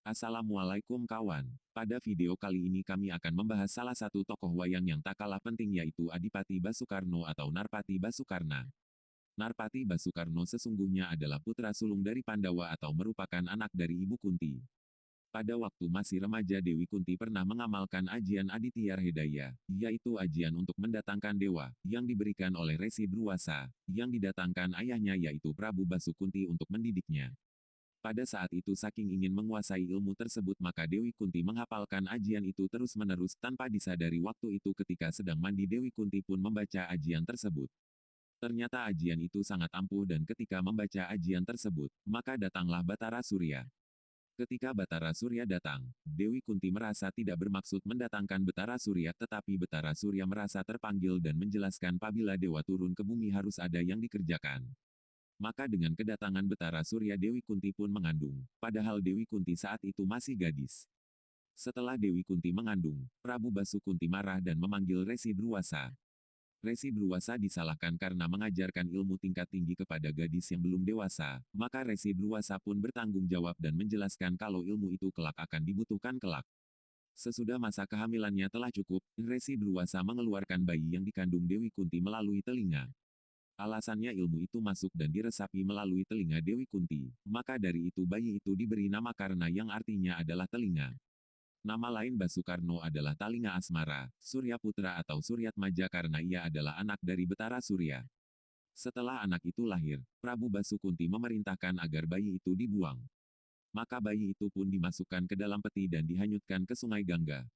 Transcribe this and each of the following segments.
Assalamualaikum kawan. Pada video kali ini kami akan membahas salah satu tokoh wayang yang tak kalah penting yaitu Adipati Basukarno atau Narpati Basukarna. Narpati Basukarno sesungguhnya adalah putra sulung dari Pandawa atau merupakan anak dari Ibu Kunti. Pada waktu masih remaja Dewi Kunti pernah mengamalkan ajian Aditya Hridaya, yaitu ajian untuk mendatangkan dewa, yang diberikan oleh Resi Druwasa, yang didatangkan ayahnya yaitu Prabu Basukunti untuk mendidiknya. Pada saat itu saking ingin menguasai ilmu tersebut maka Dewi Kunti menghafalkan ajian itu terus-menerus tanpa disadari waktu itu ketika sedang mandi Dewi Kunti pun membaca ajian tersebut. Ternyata ajian itu sangat ampuh dan ketika membaca ajian tersebut, maka datanglah Batara Surya. Ketika Batara Surya datang, Dewi Kunti merasa tidak bermaksud mendatangkan Batara Surya tetapi Batara Surya merasa terpanggil dan menjelaskan apabila dewa turun ke bumi harus ada yang dikerjakan. Maka dengan kedatangan Batara Surya Dewi Kunti pun mengandung, padahal Dewi Kunti saat itu masih gadis. Setelah Dewi Kunti mengandung, Prabu Basukunti marah dan memanggil Resi Druwasa. Resi Druwasa disalahkan karena mengajarkan ilmu tingkat tinggi kepada gadis yang belum dewasa, maka Resi Druwasa pun bertanggung jawab dan menjelaskan kalau ilmu itu kelak akan dibutuhkan kelak. Sesudah masa kehamilannya telah cukup, Resi Druwasa mengeluarkan bayi yang dikandung Dewi Kunti melalui telinga. Alasannya ilmu itu masuk dan diresapi melalui telinga Dewi Kunti, maka dari itu bayi itu diberi nama Karna yang artinya adalah telinga. Nama lain Basukarno adalah Talinga Asmara, Surya Putra atau Suryatmaja karena ia adalah anak dari Betara Surya. Setelah anak itu lahir, Prabu Basukunti memerintahkan agar bayi itu dibuang. Maka bayi itu pun dimasukkan ke dalam peti dan dihanyutkan ke Sungai Gangga.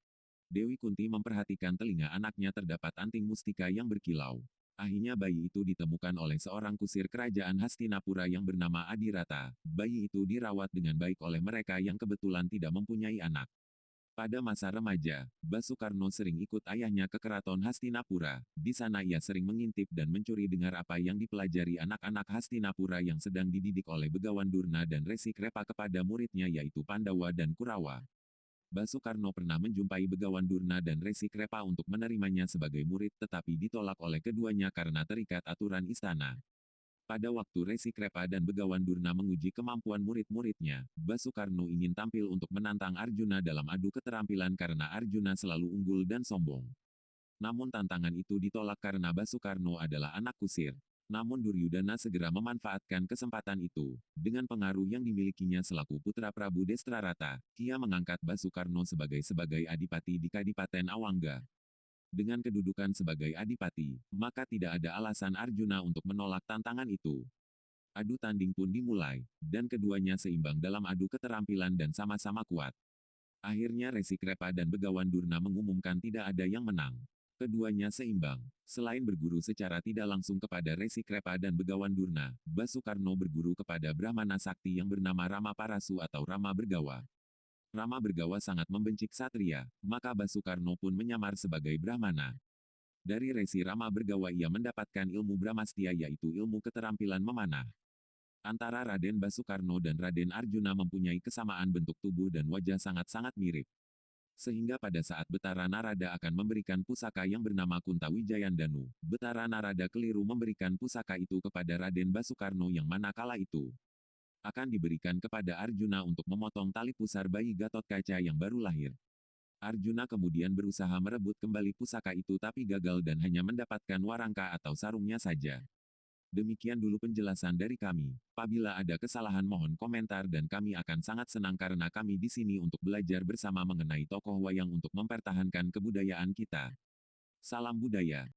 Dewi Kunti memperhatikan telinga anaknya terdapat anting mustika yang berkilau. Akhirnya bayi itu ditemukan oleh seorang kusir kerajaan Hastinapura yang bernama Adirata. Bayi itu dirawat dengan baik oleh mereka yang kebetulan tidak mempunyai anak. Pada masa remaja, Basukarno sering ikut ayahnya ke keraton Hastinapura. Di sana ia sering mengintip dan mencuri dengar apa yang dipelajari anak-anak Hastinapura yang sedang dididik oleh Begawan Durna dan Resi Krepa kepada muridnya yaitu Pandawa dan Kurawa. Basukarno pernah menjumpai Begawan Durna dan Resi Krepa untuk menerimanya sebagai murid tetapi ditolak oleh keduanya karena terikat aturan istana. Pada waktu Resi Krepa dan Begawan Durna menguji kemampuan murid-muridnya, Basukarno ingin tampil untuk menantang Arjuna dalam adu keterampilan karena Arjuna selalu unggul dan sombong. Namun tantangan itu ditolak karena Basukarno adalah anak kusir. Namun Duryudana segera memanfaatkan kesempatan itu. Dengan pengaruh yang dimilikinya selaku putra Prabu Destrarata, ia mengangkat Basukarno sebagai adipati di Kadipaten Awangga. Dengan kedudukan sebagai adipati, maka tidak ada alasan Arjuna untuk menolak tantangan itu. Adu tanding pun dimulai, dan keduanya seimbang dalam adu keterampilan dan sama-sama kuat. Akhirnya Resi Krepa dan Begawan Durna mengumumkan tidak ada yang menang. Keduanya seimbang. Selain berguru secara tidak langsung kepada Resi Krepa dan Begawan Durna, Basukarno berguru kepada Brahmana Sakti yang bernama Rama Parasu atau Rama Bergawa. Rama Bergawa sangat membenci ksatria, maka Basukarno pun menyamar sebagai Brahmana. Dari Resi Rama Bergawa ia mendapatkan ilmu Brahmastya yaitu ilmu keterampilan memanah. Antara Raden Basukarno dan Raden Arjuna mempunyai kesamaan bentuk tubuh dan wajah sangat-sangat mirip. Sehingga pada saat Betara Narada akan memberikan pusaka yang bernama Kunta Wijayandanu, Betara Narada keliru memberikan pusaka itu kepada Raden Basukarno yang mana kala itu akan diberikan kepada Arjuna untuk memotong tali pusar bayi Gatotkaca yang baru lahir. Arjuna kemudian berusaha merebut kembali pusaka itu tapi gagal dan hanya mendapatkan warangka atau sarungnya saja. Demikian dulu penjelasan dari kami. Apabila ada kesalahan mohon komentar dan kami akan sangat senang karena kami di sini untuk belajar bersama mengenai tokoh wayang untuk mempertahankan kebudayaan kita. Salam budaya.